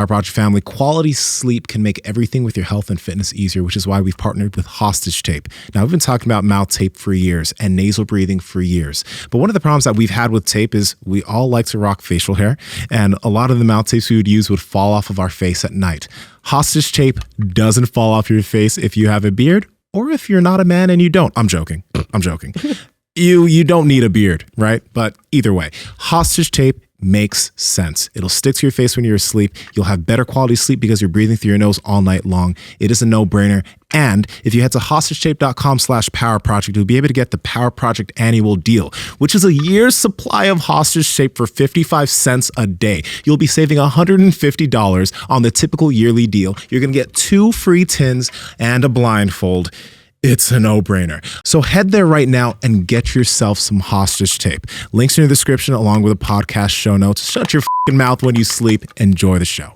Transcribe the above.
Power Project family, quality sleep can make everything with your health and fitness easier, which is why we've partnered with Hostage Tape. Now, we've been talking about mouth tape for years and nasal breathing for years. But one of the problems that we've had with tape is we all like to rock facial hair, and a lot of the mouth tapes we would use would fall off of our face at night. Hostage Tape doesn't fall off your face if you have a beard or if you're not a man and you don't. I'm joking. You don't need a beard, right? But either way, Hostage Tape makes sense. It'll stick to your face when you're asleep. You'll have better quality sleep because you're breathing through your nose all night long. It is a no-brainer. And if you head to hostagetape.com/powerproject, you'll be able to get the Power Project annual deal, which is a year's supply of Hostage Tape for 55 cents a day. You'll be saving $150 on the typical yearly deal. You're going to get 2 free tins and a blindfold. It's a no-brainer. So head there right now and get yourself some Hostage Tape. Links in the description along with the podcast show notes. Shut your f***ing mouth when you sleep. Enjoy the show.